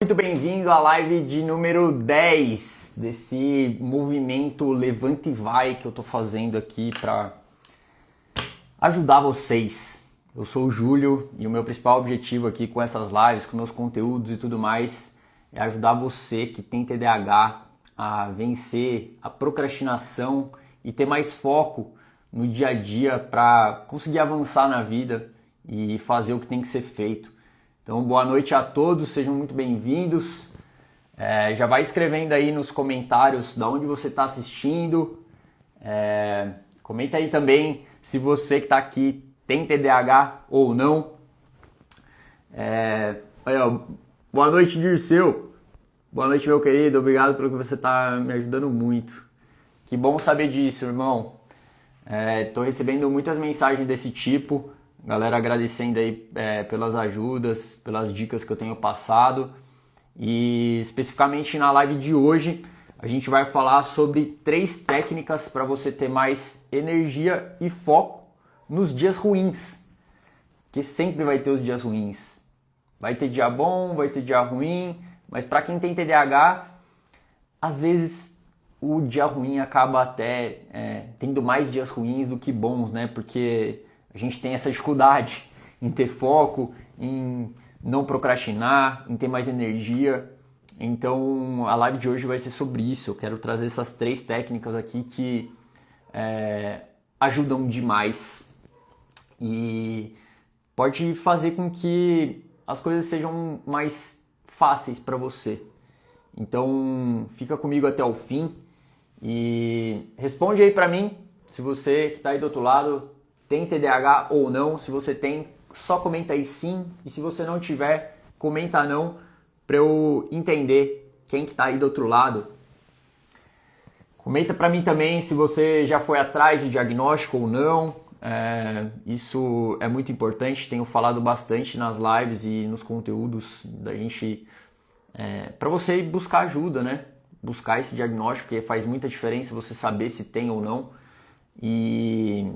Muito bem-vindo à live de número 10 desse movimento Levante e Vai que eu tô fazendo aqui para ajudar vocês. Eu sou o Júlio e o meu principal objetivo aqui com essas lives, com meus conteúdos e tudo mais, é ajudar você que tem TDAH a vencer a procrastinação e ter mais foco no dia a dia para conseguir avançar na vida e fazer o que tem que ser feito. Então, boa noite a todos, sejam muito bem-vindos. Já vai escrevendo aí nos comentários de onde você está assistindo. Comenta aí também se você que está aqui tem TDAH ou não. Boa noite, Dirceu. Boa noite, meu querido. Obrigado pelo que você está me ajudando muito. Que bom saber disso, irmão. Estou recebendo muitas mensagens desse tipo. Galera agradecendo aí pelas ajudas, pelas dicas que eu tenho passado. E especificamente na live de hoje, a gente vai falar sobre 3 técnicas para você ter mais energia e foco nos dias ruins. Porque sempre vai ter os dias ruins. Vai ter dia bom, vai ter dia ruim, mas para quem tem TDAH, às vezes o dia ruim acaba até tendo mais dias ruins do que bons, né? Porque a gente tem essa dificuldade em ter foco, em não procrastinar, em ter mais energia. Então a live de hoje vai ser sobre isso. Eu quero trazer essas 3 técnicas aqui que ajudam demais e pode fazer com que as coisas sejam mais fáceis para você. Então fica comigo até o fim e responde aí para mim se você que está aí do outro lado tem TDAH ou não. Se você tem, só comenta aí sim. E se você não tiver, comenta não, para eu entender quem que tá aí do outro lado. Comenta para mim também se você já foi atrás de diagnóstico ou não. Isso é muito importante. Tenho falado bastante nas lives e nos conteúdos da gente para você buscar ajuda, né? Buscar esse diagnóstico, porque faz muita diferença você saber se tem ou não. E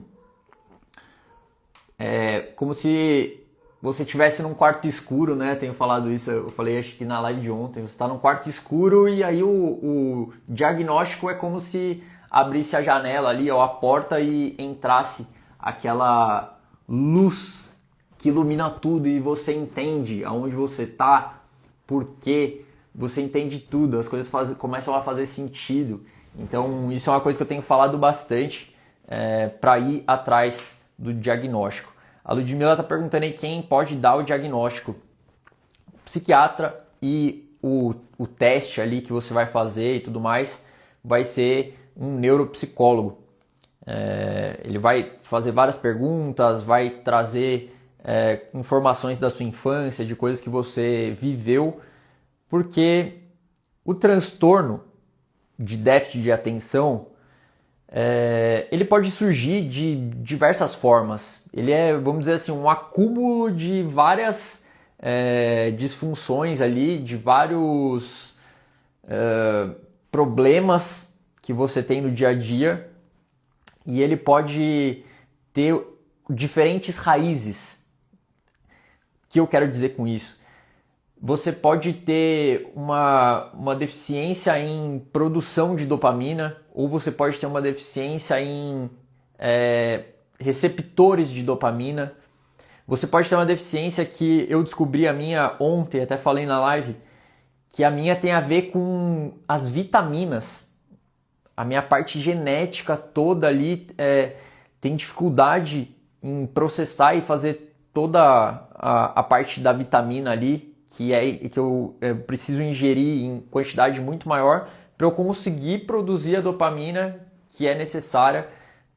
como se você estivesse num quarto escuro, né? Tenho falado isso, eu falei acho que na live de ontem. Você está num quarto escuro e aí o diagnóstico é como se abrisse a janela ali, ou a porta e entrasse aquela luz que ilumina tudo e você entende aonde você está, por quê, você entende tudo, as coisas começam a fazer sentido. Então isso é uma coisa que eu tenho falado bastante para ir atrás do diagnóstico. A Ludmila está perguntando aí quem pode dar o diagnóstico. O psiquiatra, e o teste ali que você vai fazer e tudo mais vai ser um neuropsicólogo. Ele vai fazer várias perguntas, vai trazer informações da sua infância, de coisas que você viveu, porque o transtorno de déficit de atenção ele pode surgir de diversas formas. Ele é, vamos dizer assim, um acúmulo de várias disfunções ali, de vários problemas que você tem no dia a dia, e ele pode ter diferentes raízes. O que eu quero dizer com isso? Você pode ter uma deficiência em produção de dopamina, ou você pode ter uma deficiência em receptores de dopamina. Você pode ter uma deficiência que eu descobri a minha ontem, até falei na live, que a minha tem a ver com as vitaminas. A minha parte genética toda ali tem dificuldade em processar e fazer toda a parte da vitamina ali, que eu preciso ingerir em quantidade muito maior para eu conseguir produzir a dopamina que é necessária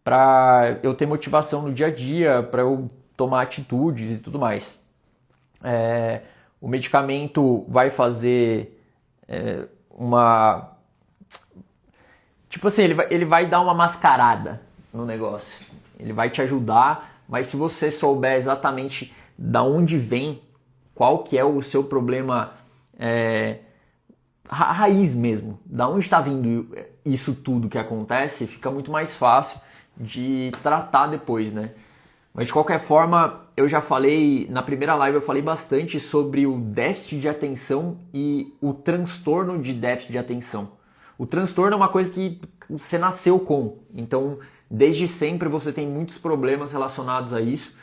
para eu ter motivação no dia a dia, para eu tomar atitudes e tudo mais. O medicamento vai fazer tipo assim, ele vai dar uma mascarada no negócio. Ele vai te ajudar, mas se você souber exatamente da onde vem, qual que é o seu problema raiz mesmo, da onde está vindo isso tudo que acontece, fica muito mais fácil de tratar depois, né? Mas de qualquer forma, eu já falei, na primeira live eu falei bastante sobre o déficit de atenção e o transtorno de déficit de atenção. O transtorno é uma coisa que você nasceu com, então desde sempre você tem muitos problemas relacionados a isso.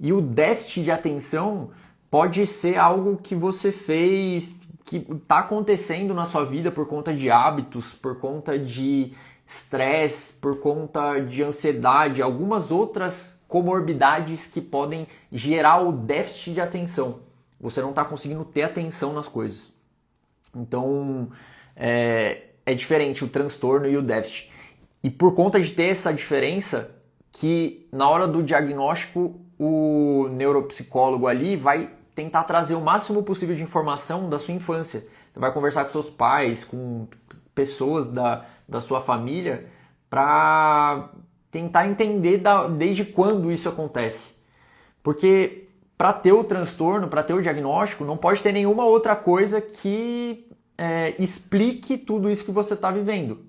E o déficit de atenção pode ser algo que você fez, que está acontecendo na sua vida por conta de hábitos, por conta de estresse, por conta de ansiedade, algumas outras comorbidades que podem gerar o déficit de atenção. Você não está conseguindo ter atenção nas coisas. Então, é diferente o transtorno e o déficit. E por conta de ter essa diferença, que na hora do diagnóstico, o neuropsicólogo ali vai tentar trazer o máximo possível de informação da sua infância. Você vai conversar com seus pais, com pessoas da sua família, para tentar entender desde quando isso acontece. Porque para ter o transtorno, para ter o diagnóstico, não pode ter nenhuma outra coisa que explique tudo isso que você está vivendo.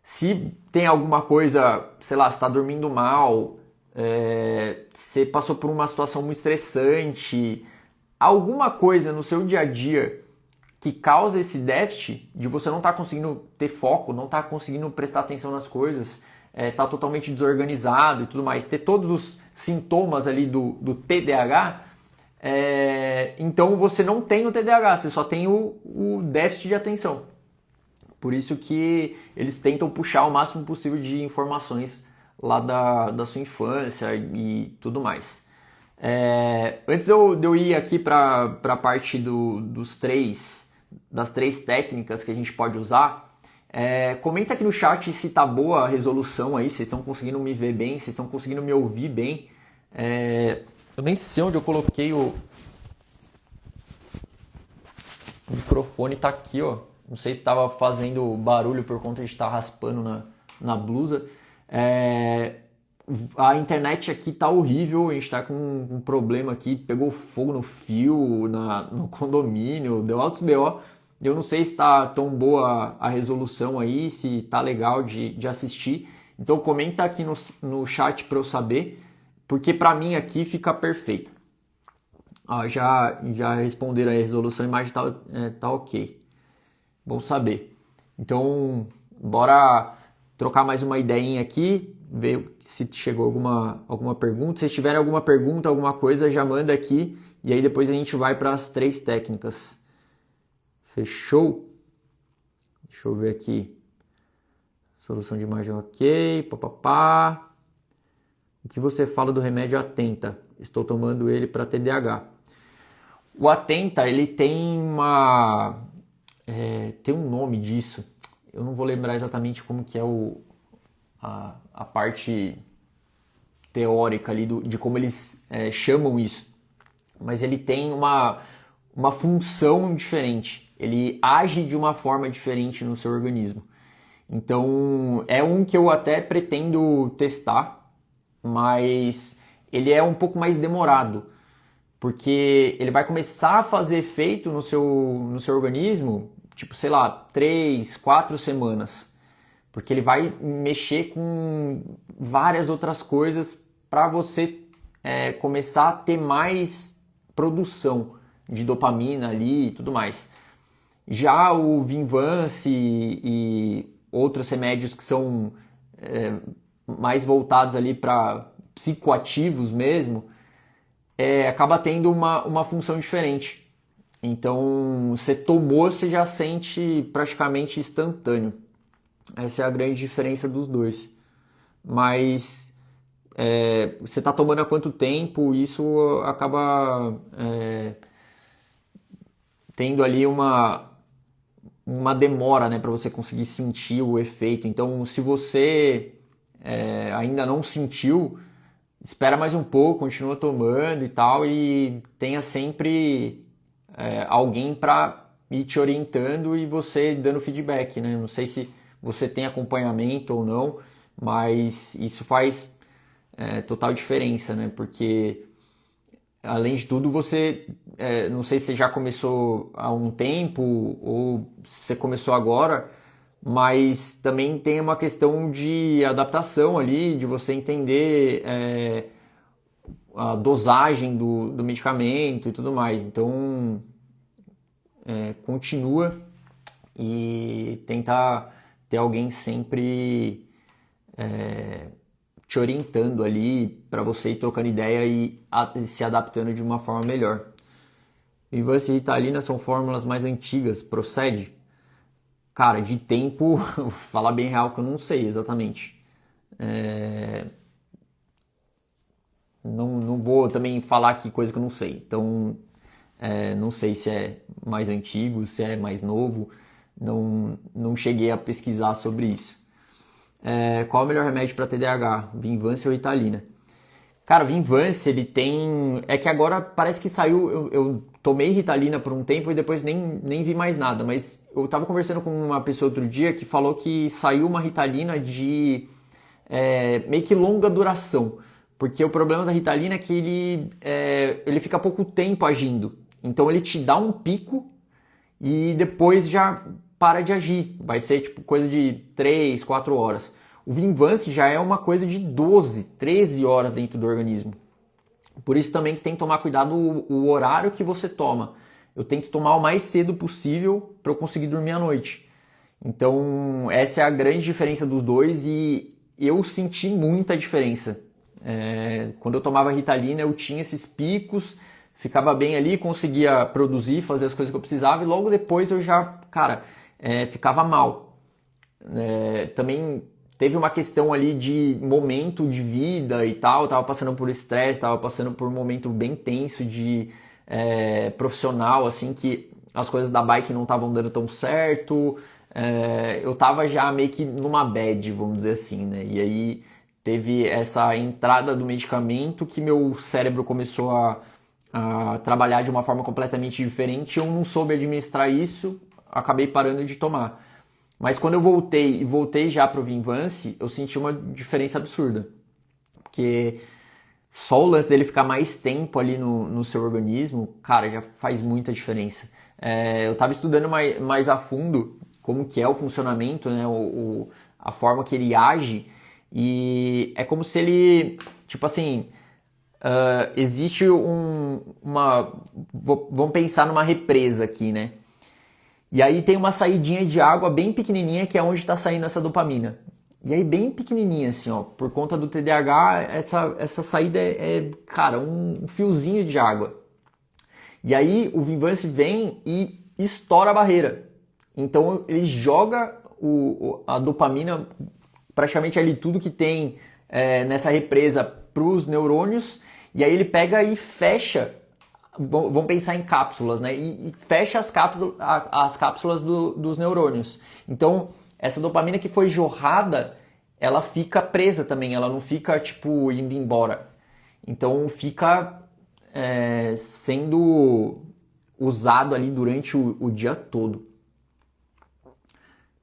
Se tem alguma coisa, sei lá, você está dormindo mal, você passou por uma situação muito estressante, alguma coisa no seu dia a dia que causa esse déficit de você não estar conseguindo ter foco, não estar conseguindo prestar atenção nas coisas, tá totalmente desorganizado e tudo mais, ter todos os sintomas ali do TDAH, então você não tem o TDAH, você só tem o déficit de atenção. Por isso que eles tentam puxar o máximo possível de informações lá da sua infância e tudo mais. Antes de eu ir aqui para a parte das três técnicas que a gente pode usar, comenta aqui no chat se tá boa a resolução aí, vocês estão conseguindo me ver bem, vocês estão conseguindo me ouvir bem. Eu nem sei onde eu coloquei o microfone, tá aqui, ó. Não sei se estava fazendo barulho por conta de estar raspando na blusa. A internet aqui tá horrível, a gente tá com um problema aqui, pegou fogo no fio, no condomínio, deu altos BO. Eu não sei se está tão boa a resolução aí, se tá legal de assistir. Então comenta aqui no chat para eu saber, porque para mim aqui fica perfeito. Já responderam aí a resolução, a imagem tá ok. Bom saber. Então, bora trocar mais uma ideinha aqui, ver se chegou alguma pergunta. Se tiver alguma pergunta, alguma coisa, já manda aqui. E aí depois a gente vai para as três técnicas. Fechou? Deixa eu ver aqui. Solução de imagem ok. Papapá. O que você fala do remédio Atenta? Estou tomando ele para TDAH. O Atenta, ele tem tem um nome disso. Eu não vou lembrar exatamente como que é a parte teórica ali de como eles chamam isso. Mas ele tem uma função diferente. Ele age de uma forma diferente no seu organismo. Então, é um que eu até pretendo testar, mas ele é um pouco mais demorado, porque ele vai começar a fazer efeito no seu organismo, tipo, sei lá, 3, 4 semanas, porque ele vai mexer com várias outras coisas para você começar a ter mais produção de dopamina ali e tudo mais. Já o Vinvance e outros remédios que são mais voltados ali para psicoativos mesmo, acaba tendo uma função diferente. Então, você tomou, você já sente praticamente instantâneo. Essa é a grande diferença dos dois. Mas você está tomando há quanto tempo, isso acaba tendo ali uma demora, né, para você conseguir sentir o efeito. Então, se você ainda não sentiu, espera mais um pouco, continua tomando e tal, e tenha sempre alguém para ir te orientando e você dando feedback, né? Não sei se você tem acompanhamento ou não, mas isso faz total diferença, né? Porque além de tudo, você, não sei se já começou há um tempo ou se você começou agora, mas também tem uma questão de adaptação ali, de você entender a dosagem do medicamento e tudo mais. Então, continua e tenta ter alguém sempre te orientando ali para você ir trocando ideia e se adaptando de uma forma melhor. Vinvance e Ritalina são fórmulas mais antigas, procede? Cara, de tempo, vou falar bem real que eu não sei exatamente. Não vou também falar aqui coisa que eu não sei. Então, não sei se é mais antigo, se é mais novo. Não cheguei a pesquisar sobre isso. Qual é o melhor remédio para TDAH? Vinvance ou Ritalina? Cara, o Vinvance, ele tem... É que agora parece que saiu... Eu tomei Ritalina por um tempo e depois nem vi mais nada. Mas eu tava conversando com uma pessoa outro dia que falou que saiu uma Ritalina de meio que longa duração. Porque o problema da Ritalina é que ele fica pouco tempo agindo. Então ele te dá um pico e depois já para de agir. Vai ser tipo coisa de 3, 4 horas. O Vinvance já é uma coisa de 12, 13 horas dentro do organismo. Por isso também que tem que tomar cuidado o horário que você toma. Eu tenho que tomar o mais cedo possível para eu conseguir dormir à noite. Então essa é a grande diferença dos dois e eu senti muita diferença. Quando eu tomava Ritalina eu tinha esses picos, ficava bem ali, conseguia produzir, fazer as coisas que eu precisava e logo depois eu já, ficava mal. Também teve uma questão ali de momento de vida e tal, eu tava passando por estresse, tava passando por um momento bem tenso de profissional, assim, que as coisas da bike não estavam dando tão certo, eu tava já meio que numa bad, vamos dizer assim, né? E aí teve essa entrada do medicamento que meu cérebro começou a trabalhar de uma forma completamente diferente, eu não soube administrar isso, acabei parando de tomar. Mas quando eu voltei já pro Vinvance, eu senti uma diferença absurda. Porque só o lance dele ficar mais tempo ali no seu organismo, cara, já faz muita diferença. Eu tava estudando mais a fundo como que é o funcionamento, né, a forma que ele age, e é como se ele, tipo assim, existe vamos pensar numa represa aqui, né? E aí tem uma saidinha de água bem pequenininha que é onde está saindo essa dopamina. E aí bem pequenininha assim, ó, por conta do TDAH, essa saída cara, um fiozinho de água. E aí o Vinvance vem e estoura a barreira. Então ele joga a dopamina, praticamente ali tudo que tem nessa represa para os neurônios, e aí ele pega e fecha. Vamos pensar em cápsulas, né? E fecha as cápsulas dos neurônios. Então, essa dopamina que foi jorrada, ela fica presa também, ela não fica, tipo, indo embora. Então, fica sendo usado ali durante o dia todo.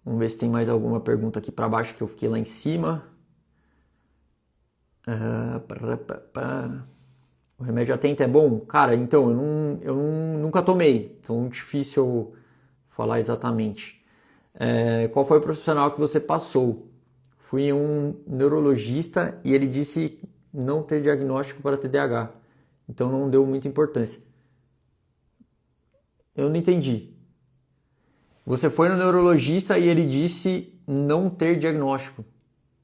Vamos ver se tem mais alguma pergunta aqui para baixo que eu fiquei lá em cima. O remédio atento é bom? Cara, então, eu nunca tomei, então é difícil eu falar exatamente. Qual foi o profissional que você passou? Fui em um neurologista e ele disse não ter diagnóstico para TDAH, então não deu muita importância. Eu não entendi. Você foi no neurologista e ele disse não ter diagnóstico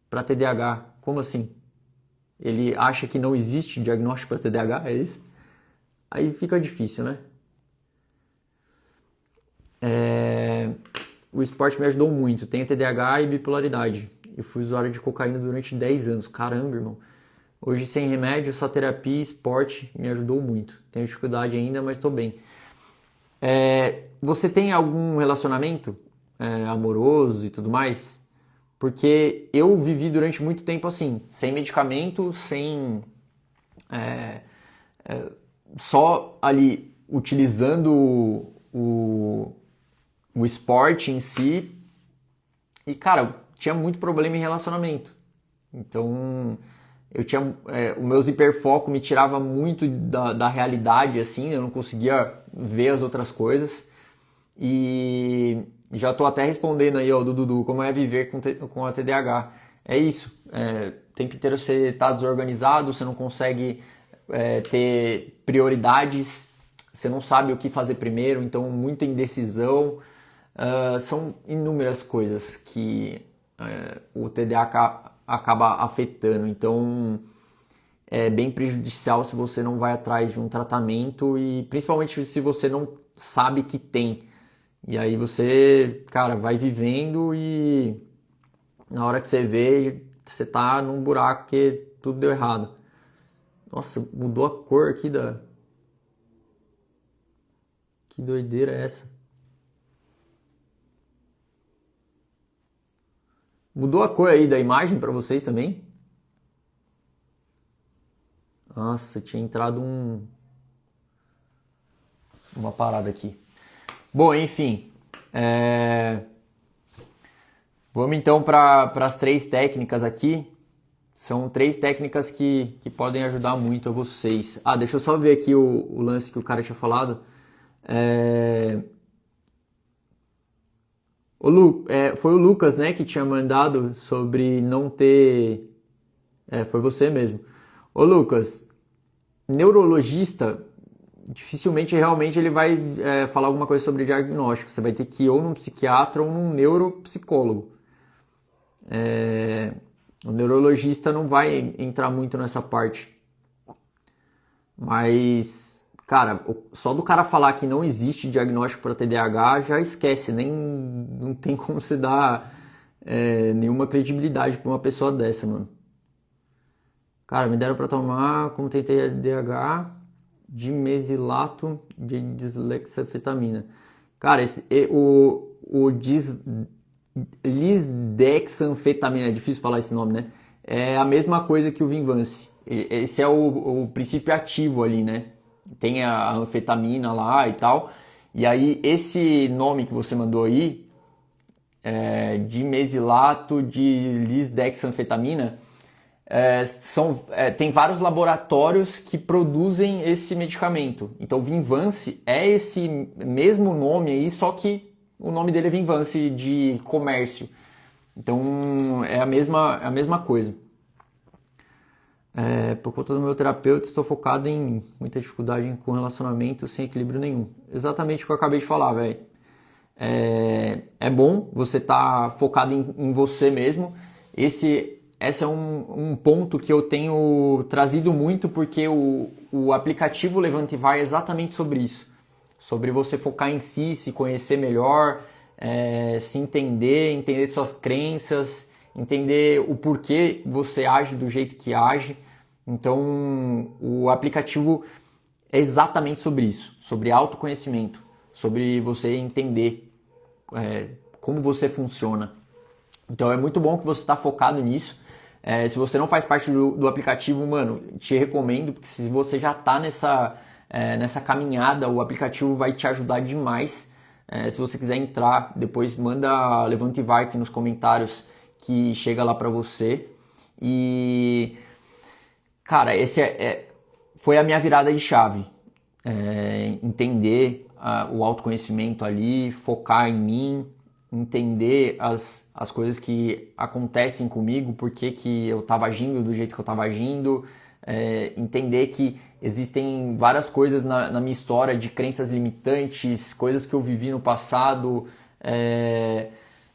para TDAH, como assim? Ele acha que não existe diagnóstico para TDAH, é isso? Aí fica difícil, né? O esporte me ajudou muito. Tenho TDAH e bipolaridade. Eu fui usuário de cocaína durante 10 anos. Caramba, irmão. Hoje sem remédio, só terapia e esporte me ajudou muito. Tenho dificuldade ainda, mas estou bem. Você tem algum relacionamento amoroso e tudo mais? Porque eu vivi durante muito tempo assim, sem medicamento, só ali utilizando o esporte em si. E, cara, tinha muito problema em relacionamento. Então, eu tinha os meus hiperfoco me tirava muito da realidade, assim, eu não conseguia ver as outras coisas. E já tô até respondendo aí, ó, do Dudu, como é viver com a TDAH. É isso, o tempo inteiro você tá desorganizado, você não consegue ter prioridades, você não sabe o que fazer primeiro, então muita indecisão. São inúmeras coisas que o TDAH acaba afetando, então é bem prejudicial se você não vai atrás de um tratamento e principalmente se você não sabe que tem. E aí você, cara, vai vivendo e na hora que você vê, você tá num buraco que tudo deu errado. Nossa, mudou a cor aqui da... Que doideira é essa? Mudou a cor aí da imagem para vocês também? Nossa, tinha entrado uma parada aqui. Bom, enfim. Vamos então para as 3 técnicas aqui. São 3 técnicas que podem ajudar muito a vocês. Deixa eu só ver aqui o lance que o cara tinha falado. Foi o Lucas, né, que tinha mandado sobre não ter... foi você mesmo. Ô Lucas, neurologista, dificilmente realmente ele vai falar alguma coisa sobre diagnóstico. Você vai ter que ir ou num psiquiatra ou num neuropsicólogo. O neurologista não vai entrar muito nessa parte. Mas, cara, só do cara falar que não existe diagnóstico para TDAH, já esquece, não tem como você dar nenhuma credibilidade para uma pessoa dessa, mano. Cara, me deram para tomar, como tem TDAH, dimesilato de dislexafetamina. Cara, o lisdexanfetamina, é difícil falar esse nome, né? É a mesma coisa que o Vinvance. Esse é o princípio ativo ali, né? Tem a anfetamina lá e tal. E aí, esse nome que você mandou aí, dimesilato de lisdexanfetamina, tem vários laboratórios que produzem esse medicamento. Então, Vinvance é esse mesmo nome aí, só que o nome dele é Vinvance de comércio. Então, é a mesma coisa. Por conta do meu terapeuta, estou focado em muita dificuldade com relacionamento sem equilíbrio nenhum. Exatamente o que eu acabei de falar, velho. É bom você estar focado em você mesmo. Esse é um ponto que eu tenho trazido muito porque o aplicativo Levante e Vai é exatamente sobre isso. Sobre você focar em si, se conhecer melhor, se entender suas crenças, entender o porquê você age do jeito que age. Então, o aplicativo é exatamente sobre isso, sobre autoconhecimento, sobre você entender como você funciona. Então, é muito bom que você está focado nisso. Se você não faz parte do aplicativo, mano, te recomendo, porque se você já está nessa caminhada, o aplicativo vai te ajudar demais. Se você quiser entrar, depois manda Levante e Vai aqui nos comentários que chega lá para você. E, cara, esse foi a minha virada de chave. Entender o autoconhecimento ali, focar em mim, entender as coisas que acontecem comigo, por que eu estava agindo do jeito que eu estava agindo, entender que existem várias coisas na minha história de crenças limitantes, coisas que eu vivi no passado,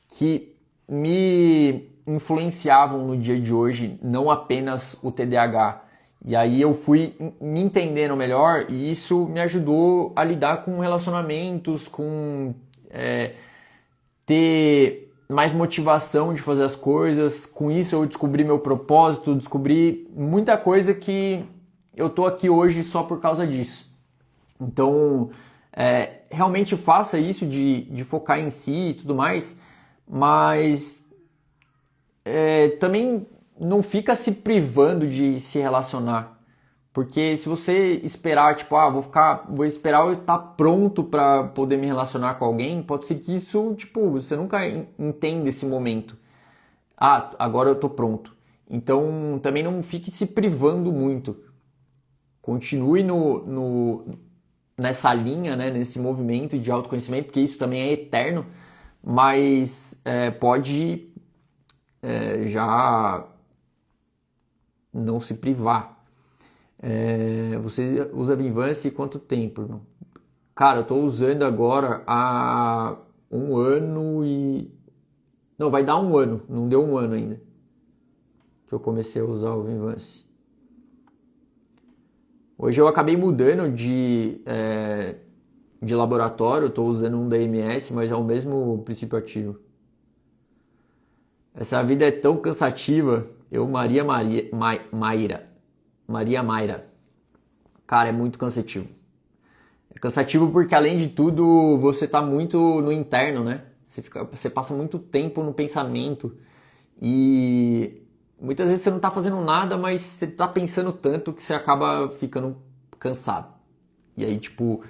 que me influenciavam no dia de hoje, não apenas o TDAH. E aí eu fui me entendendo melhor e isso me ajudou a lidar com relacionamentos, com ter mais motivação de fazer as coisas. Com isso eu descobri meu propósito, descobri muita coisa que eu tô aqui hoje só por causa disso. Então, realmente faça isso de focar em si e tudo mais, mas também não fica se privando de se relacionar. Porque se você esperar, tipo, vou esperar eu estar pronto para poder me relacionar com alguém, pode ser que isso, tipo, você nunca entenda esse momento. Agora eu tô pronto. Então, também não fique se privando muito. Continue nessa linha, né, nesse movimento de autoconhecimento, porque isso também é eterno, mas pode já não se privar. Você usa Vinvance quanto tempo, irmão? Cara, eu tô usando agora há 1 ano e... Não, vai dar 1 ano, não deu 1 ano ainda que eu comecei a usar o Vinvance. Hoje eu acabei mudando de laboratório, estou usando um da MS, mas é o mesmo princípio ativo. Essa vida é tão cansativa. Maria Mayra. Cara, é muito cansativo. É cansativo porque, além de tudo, você tá muito no interno, né? Você passa muito tempo no pensamento e muitas vezes você não tá fazendo nada, mas você tá pensando tanto que você acaba ficando cansado. E aí, tipo,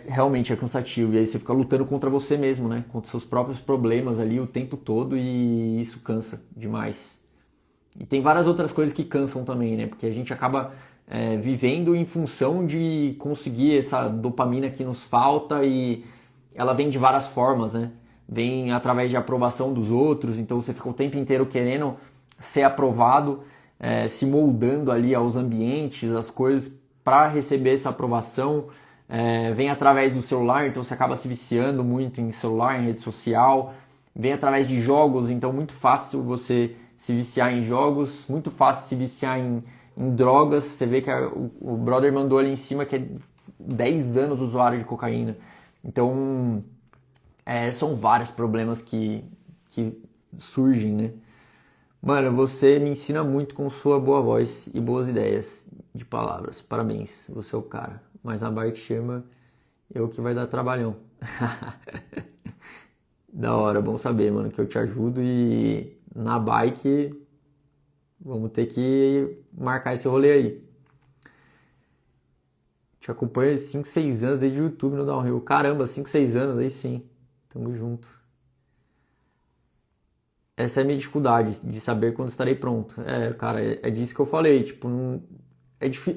realmente é cansativo. E aí você fica lutando contra você mesmo, né? Contra seus próprios problemas ali o tempo todo e isso cansa demais. E tem várias outras coisas que cansam também, né? Porque a gente acaba vivendo em função de conseguir essa dopamina que nos falta e ela vem de várias formas, né? Vem através de aprovação dos outros, então você fica o tempo inteiro querendo ser aprovado, se moldando ali aos ambientes, às coisas para receber essa aprovação. Vem através do celular, então você acaba se viciando muito em celular, em rede social. Vem através de jogos, então muito fácil você se viciar em jogos, muito fácil se viciar em drogas. Você vê que o brother mandou ali em cima que é 10 anos usuário de cocaína. Então, são vários problemas que surgem, né? Mano, você me ensina muito com sua boa voz e boas ideias de palavras. Parabéns, você é o cara. Mas a bike chama eu que vai dar trabalhão. Da hora, bom saber, mano, que eu te ajudo e na bike vamos ter que marcar esse rolê aí. Te acompanho há 5, 6 anos desde o YouTube no Downhill. Caramba, 5, 6 anos, aí sim. Tamo junto. Essa é a minha dificuldade, de saber quando estarei pronto. Cara, é disso que eu falei. Tipo,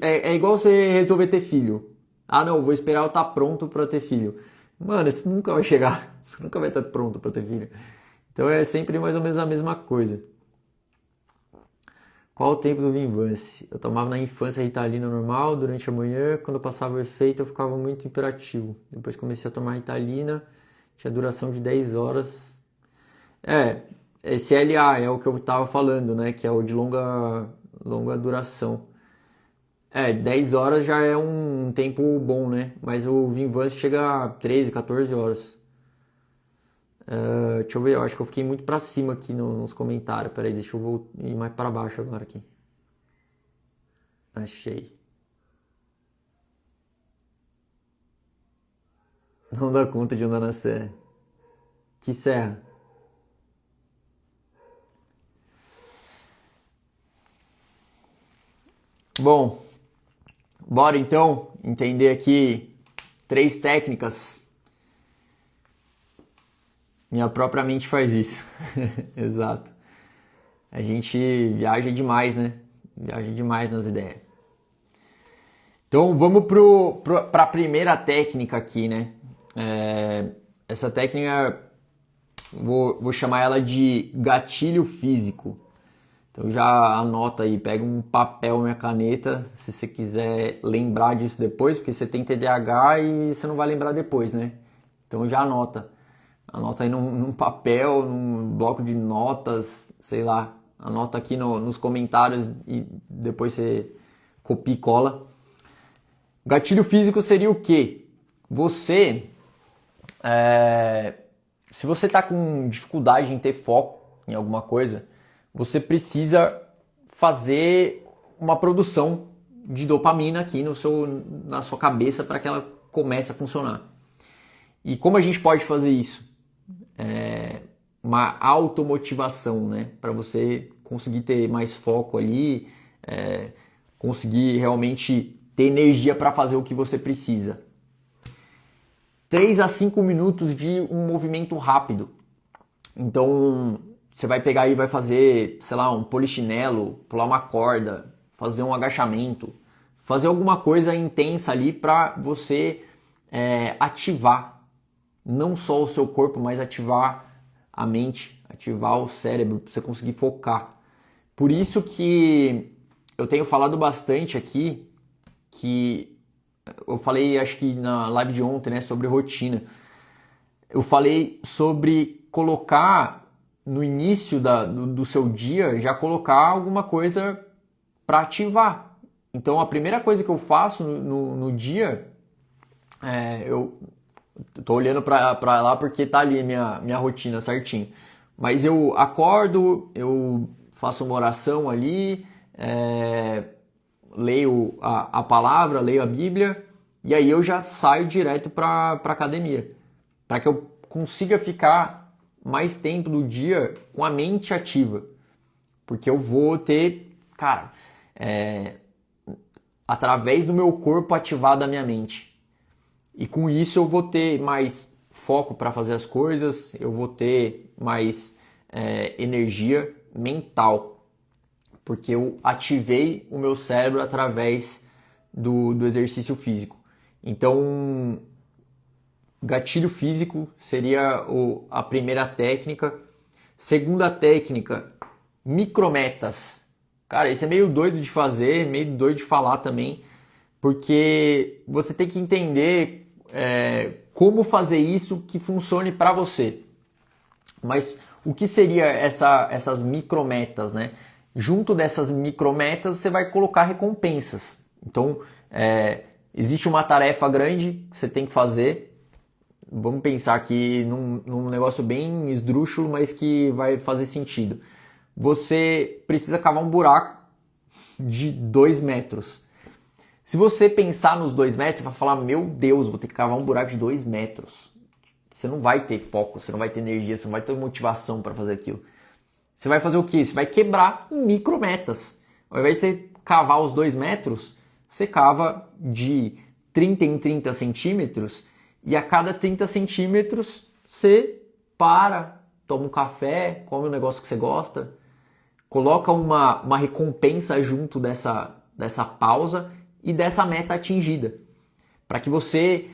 é igual você resolver ter filho. Ah, não, vou esperar eu estar pronto para ter filho. Mano, isso nunca vai chegar. Isso nunca vai estar pronto para ter filho. Então é sempre mais ou menos a mesma coisa. Qual o tempo do Vinvance? Eu tomava na infância Ritalina normal, durante a manhã, quando passava o efeito eu ficava muito hiperativo. Depois comecei a tomar Ritalina, tinha duração de 10 horas. Esse LA é o que eu tava falando, né? Que é o de longa duração. 10 horas já é um tempo bom, né? Mas o Vinvance chega a 13, 14 horas. Deixa eu ver, eu acho que eu fiquei muito pra cima aqui nos comentários. Peraí, deixa eu ir mais pra baixo agora aqui. Achei. Não dá conta de andar na serra. Que serra? Bom, bora então entender aqui 3 técnicas. Minha própria mente faz isso. Exato. A gente viaja demais, né? Viaja demais nas ideias. Então vamos para a primeira técnica aqui, né? Essa técnica, vou chamar ela de gatilho físico. Então já anota aí, pega um papel e uma caneta, se você quiser lembrar disso depois, porque você tem TDAH e você não vai lembrar depois, né? Então já anota. Anota aí num papel, num bloco de notas, sei lá. Anota aqui nos comentários e depois você copia e cola. Gatilho físico seria o quê? Se você está com dificuldade em ter foco em alguma coisa, você precisa fazer uma produção de dopamina aqui na sua cabeça para que ela comece a funcionar. E como a gente pode fazer isso? Uma automotivação, né? Para você conseguir ter mais foco ali, conseguir realmente ter energia para fazer o que você precisa. 3 a 5 minutos de um movimento rápido. Então, você vai pegar e vai fazer, sei lá, um polichinelo, pular uma corda, fazer um agachamento, fazer alguma coisa intensa ali para você ativar não só o seu corpo, mas ativar a mente, ativar o cérebro, para você conseguir focar. Por isso que eu tenho falado bastante aqui, que eu falei, acho que na live de ontem, né, sobre rotina. Eu falei sobre colocar no início do seu dia, já colocar alguma coisa para ativar. Então, a primeira coisa que eu faço no dia, eu tô olhando para lá porque tá ali minha rotina certinho. Mas eu acordo, eu faço uma oração ali, leio a palavra, leio a Bíblia, e aí eu já saio direto para academia, para que eu consiga ficar mais tempo do dia com a mente ativa, porque eu vou ter, cara, através do meu corpo ativado a minha mente, e com isso eu vou ter mais foco para fazer as coisas, eu vou ter mais energia mental, porque eu ativei o meu cérebro através do exercício físico. Então, gatilho físico seria a primeira técnica. Segunda técnica, micrometas. Cara, isso é meio doido de fazer, meio doido de falar também, porque você tem que entender como fazer isso que funcione para você. Mas o que seria essas micrometas, né? Junto dessas micrometas, você vai colocar recompensas. Então, existe uma tarefa grande que você tem que fazer. Vamos pensar aqui num negócio bem esdrúxulo, mas que vai fazer sentido. Você precisa cavar um buraco de 2 metros. Se você pensar nos 2 metros, você vai falar, meu Deus, vou ter que cavar um buraco de 2 metros. Você não vai ter foco, você não vai ter energia, você não vai ter motivação para fazer aquilo. Você vai fazer o quê? Você vai quebrar em micrometas. Ao invés de você cavar os 2 metros, você cava de 30 em 30 centímetros e a cada 30 centímetros você para, toma um café, come um negócio que você gosta, coloca uma recompensa junto dessa pausa e dessa meta atingida, para que você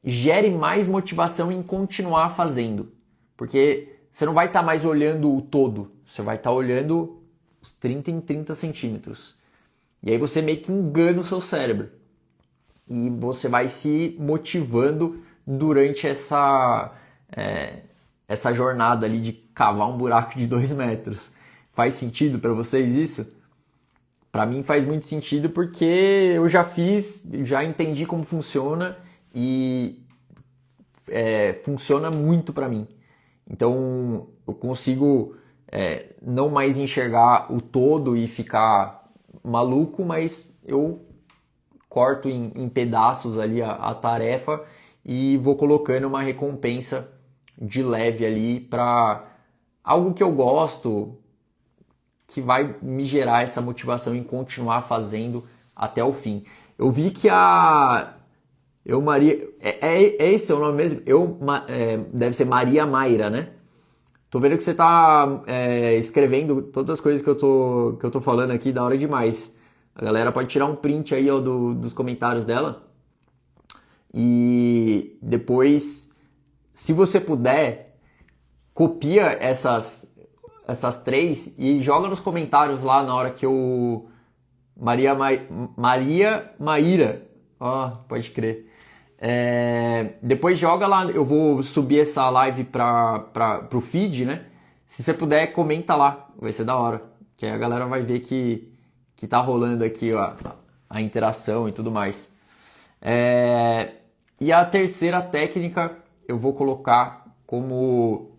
gere mais motivação em continuar fazendo, porque você não vai estar mais olhando o todo, você vai estar olhando os 30 em 30 centímetros. E aí você meio que engana o seu cérebro. E você vai se motivando durante essa jornada ali de cavar um buraco de 2 metros. Faz sentido para vocês isso? Para mim faz muito sentido porque eu já fiz, já entendi como funciona e funciona muito para mim. Então eu consigo não mais enxergar o todo e ficar maluco, mas eu corto em pedaços ali a tarefa e vou colocando uma recompensa de leve ali para algo que eu gosto, que vai me gerar essa motivação em continuar fazendo até o fim. Eu vi que Maria, esse é o nome mesmo? Deve ser Maria Mayra, né? Tô vendo que você tá escrevendo todas as coisas que eu tô falando aqui, da hora demais. A galera pode tirar um print aí dos comentários dela. E depois, se você puder, copia essas 3 e joga nos comentários lá na hora que eu... Maria Maíra. Pode crer. Depois joga lá, eu vou subir essa live pro feed, né? Se você puder, comenta lá, vai ser da hora. Que aí a galera vai ver que tá rolando aqui a interação e tudo mais. E a terceira técnica eu vou colocar como...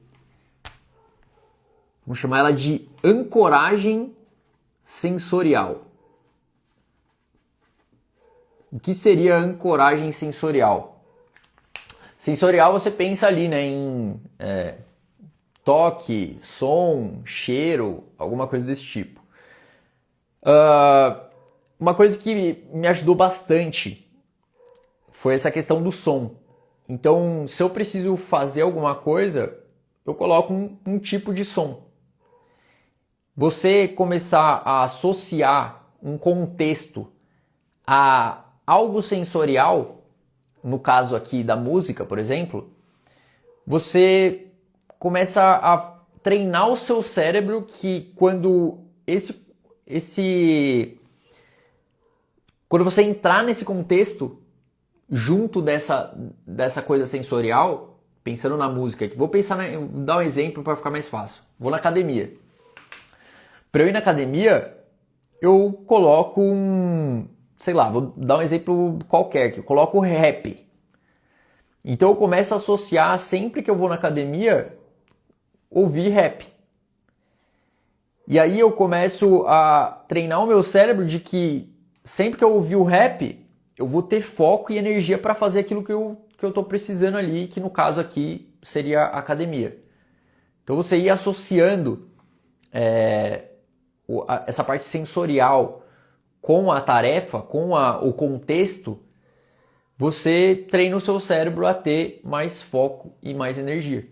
Vamos chamar ela de ancoragem sensorial. O que seria ancoragem sensorial? Sensorial você pensa ali, né, em toque, som, cheiro, alguma coisa desse tipo. Uma coisa que me ajudou bastante foi essa questão do som. Então, se eu preciso fazer alguma coisa, eu coloco um tipo de som. Você começar a associar um contexto a algo sensorial, no caso aqui da música, por exemplo, você começa a treinar o seu cérebro que quando quando você entrar nesse contexto, junto dessa coisa sensorial, pensando na música aqui, vou dar um exemplo para ficar mais fácil. Vou na academia. Para eu ir na academia, eu coloco sei lá, vou dar um exemplo qualquer aqui, eu coloco rap. Então eu começo a associar, sempre que eu vou na academia, ouvir rap. E aí eu começo a treinar o meu cérebro de que sempre que eu ouvir o rap, eu vou ter foco e energia para fazer aquilo que eu tô precisando ali, que no caso aqui seria a academia. Então você ir associando essa parte sensorial com a tarefa, com o contexto, você treina o seu cérebro a ter mais foco e mais energia.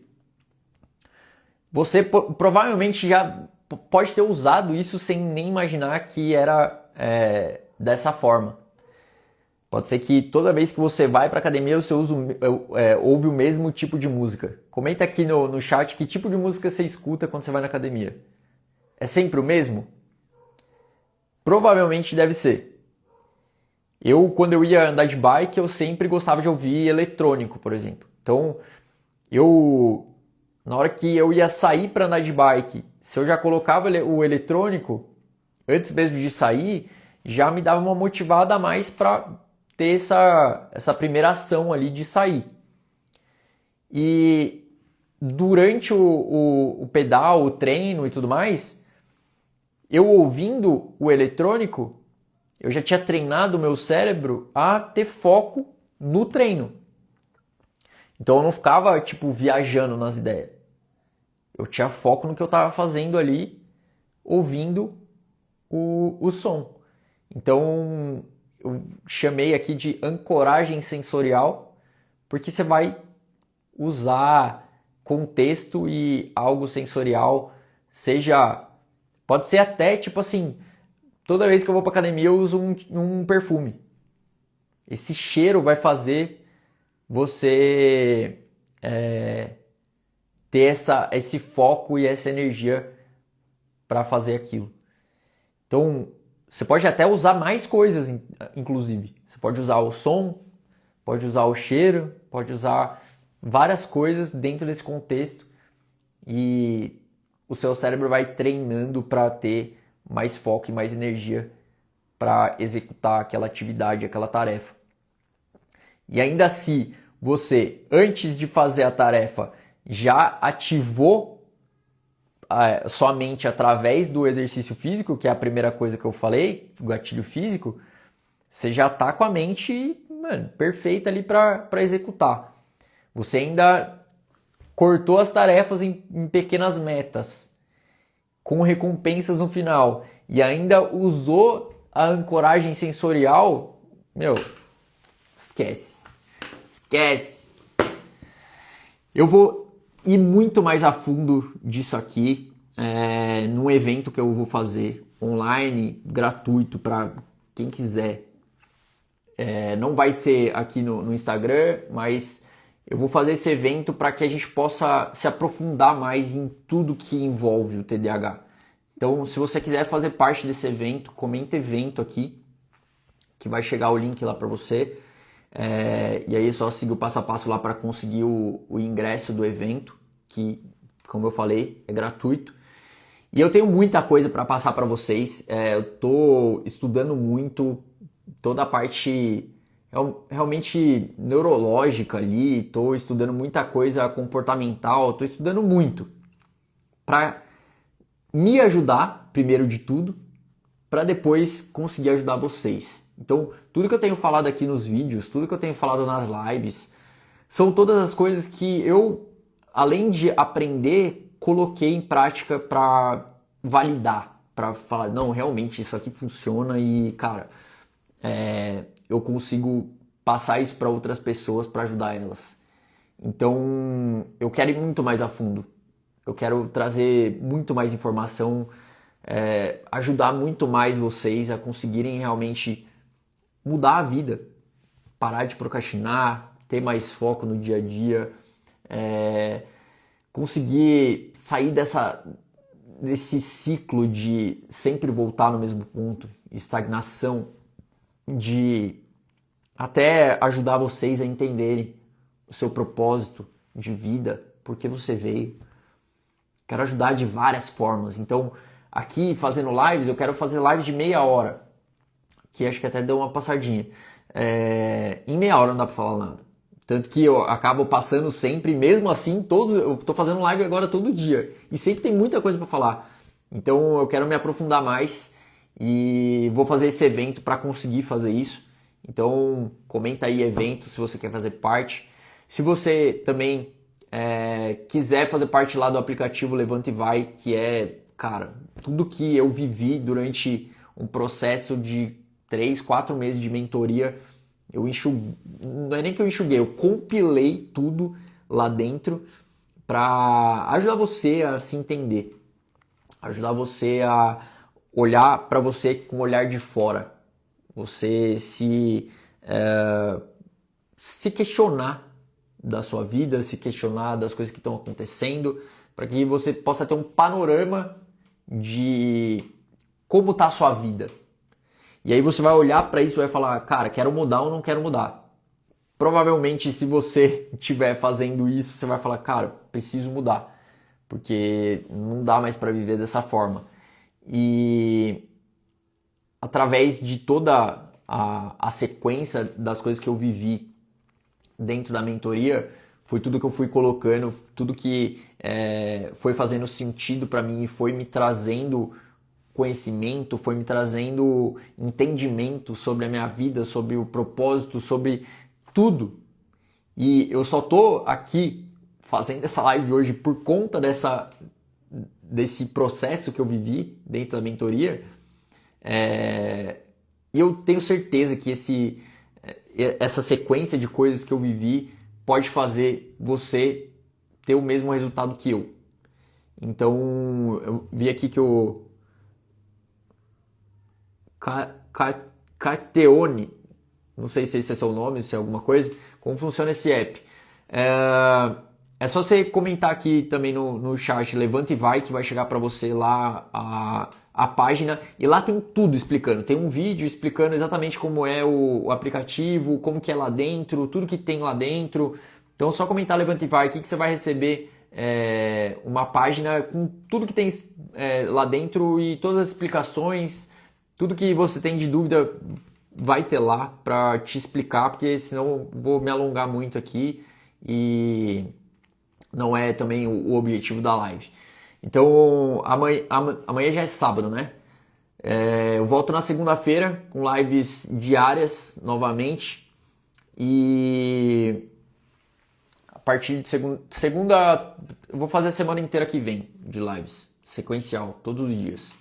Você provavelmente já pode ter usado isso sem nem imaginar que era dessa forma. Pode ser que toda vez que você vai para academia você ouve o mesmo tipo de música. Comenta aqui no chat que tipo de música você escuta quando você vai na academia. É sempre o mesmo? Provavelmente deve ser. Quando eu ia andar de bike, eu sempre gostava de ouvir eletrônico, por exemplo. Então, na hora que eu ia sair para andar de bike, se eu já colocava o eletrônico, antes mesmo de sair, já me dava uma motivada a mais para ter essa primeira ação ali de sair. E durante o pedal, o treino e tudo mais, eu ouvindo o eletrônico, eu já tinha treinado o meu cérebro a ter foco no treino. Então eu não ficava viajando nas ideias. Eu tinha foco no que eu estava fazendo ali, ouvindo o som. Então eu chamei aqui de ancoragem sensorial, porque você vai usar contexto e algo sensorial, pode ser até toda vez que eu vou para academia eu uso um perfume. Esse cheiro vai fazer você ter esse foco e essa energia para fazer aquilo. Então, você pode até usar mais coisas, inclusive. Você pode usar o som, pode usar o cheiro, pode usar várias coisas dentro desse contexto e o seu cérebro vai treinando para ter mais foco e mais energia para executar aquela atividade, aquela tarefa. E ainda se você, antes de fazer a tarefa, já ativou sua mente através do exercício físico, que é a primeira coisa que eu falei, o gatilho físico, você já está com a mente perfeita ali para executar. Você ainda cortou as tarefas em pequenas metas, com recompensas no final, e ainda usou a ancoragem sensorial, esquece. Eu vou ir muito mais a fundo disso aqui num evento que eu vou fazer online, gratuito, para quem quiser. Não vai ser aqui no Instagram, mas eu vou fazer esse evento para que a gente possa se aprofundar mais em tudo que envolve o TDAH. Então, se você quiser fazer parte desse evento, comenta evento aqui, que vai chegar o link lá para você. E aí é só seguir o passo a passo lá para conseguir o ingresso do evento, que, como eu falei, é gratuito. E eu tenho muita coisa para passar para vocês. Eu estou estudando muito toda a parte realmente neurológica ali, estou estudando muita coisa comportamental, estou estudando muito para me ajudar, primeiro de tudo, para depois conseguir ajudar vocês. Então, tudo que eu tenho falado aqui nos vídeos, tudo que eu tenho falado nas lives, são todas as coisas que eu, além de aprender, coloquei em prática para validar, para falar, não, realmente isso aqui funciona e, cara, eu consigo passar isso para outras pessoas para ajudar elas. Então, eu quero ir muito mais a fundo. Eu quero trazer muito mais informação, ajudar muito mais vocês a conseguirem realmente mudar a vida, parar de procrastinar, ter mais foco no dia a dia, conseguir sair desse ciclo de sempre voltar no mesmo ponto, estagnação, de até ajudar vocês a entenderem o seu propósito de vida, por que você veio. Quero ajudar de várias formas. Então, aqui fazendo lives, eu quero fazer lives de meia hora, que acho que até deu uma passadinha. Em meia hora não dá pra falar nada. Tanto que eu acabo passando sempre, mesmo assim, eu tô fazendo live agora todo dia. E sempre tem muita coisa para falar. Então eu quero me aprofundar mais e vou fazer esse evento para conseguir fazer isso. Então comenta aí evento se você quer fazer parte. Se você também quiser fazer parte lá do aplicativo Levanta e Vai, que é, cara, tudo que eu vivi durante um processo de 3, 4 meses de mentoria. Não é nem que eu enxuguei, eu compilei tudo lá dentro para ajudar você a se entender, ajudar você a olhar para você com um olhar de fora, você se questionar da sua vida, se questionar das coisas que estão acontecendo, para que você possa ter um panorama de como está a sua vida. E aí você vai olhar para isso e vai falar, cara, quero mudar ou não quero mudar. Provavelmente, se você estiver fazendo isso, você vai falar, cara, preciso mudar, porque não dá mais para viver dessa forma. E através de toda a sequência das coisas que eu vivi dentro da mentoria, foi tudo que eu fui colocando, tudo que foi fazendo sentido para mim e foi me trazendo conhecimento, foi me trazendo entendimento sobre a minha vida, sobre o propósito, sobre tudo. E eu só tô aqui fazendo essa live hoje por conta desse processo que eu vivi dentro da mentoria. E eu tenho certeza que essa sequência de coisas que eu vivi pode fazer você ter o mesmo resultado que eu. Então, eu vi aqui que o Cateone, não sei se esse é seu nome, se é alguma coisa, como funciona esse app. É só você comentar aqui também no chat, Levanta e Vai, que vai chegar para você lá a página, e lá tem tudo explicando, tem um vídeo explicando exatamente como é o aplicativo, como que é lá dentro, tudo que tem lá dentro. Então é só comentar Levanta e Vai aqui que você vai receber uma página com tudo que tem lá dentro e todas as explicações. Tudo que você tem de dúvida vai ter lá para te explicar, porque senão eu vou me alongar muito aqui e não é também o objetivo da live. Então, amanhã já é sábado, né? Eu volto na segunda-feira com lives diárias novamente e a partir de segunda eu vou fazer a semana inteira que vem de lives, sequencial, todos os dias.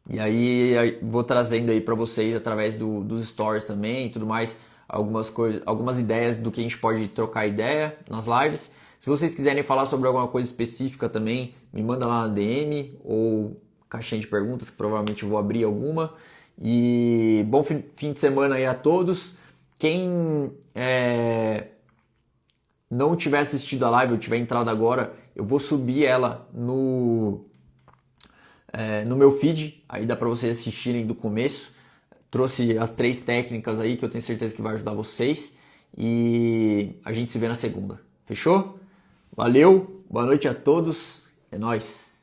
E aí vou trazendo aí para vocês através dos stories também e tudo mais, algumas ideias do que a gente pode trocar ideia nas lives. Se vocês quiserem falar sobre alguma coisa específica também, me manda lá na DM ou caixinha de perguntas, que provavelmente eu vou abrir alguma. E bom fim de semana aí a todos. Quem não tiver assistido a live ou tiver entrado agora, eu vou subir ela no meu feed, aí dá para vocês assistirem do começo. Trouxe as 3 técnicas aí que eu tenho certeza que vai ajudar vocês e a gente se vê na segunda. Fechou? Valeu, boa noite a todos, é nóis!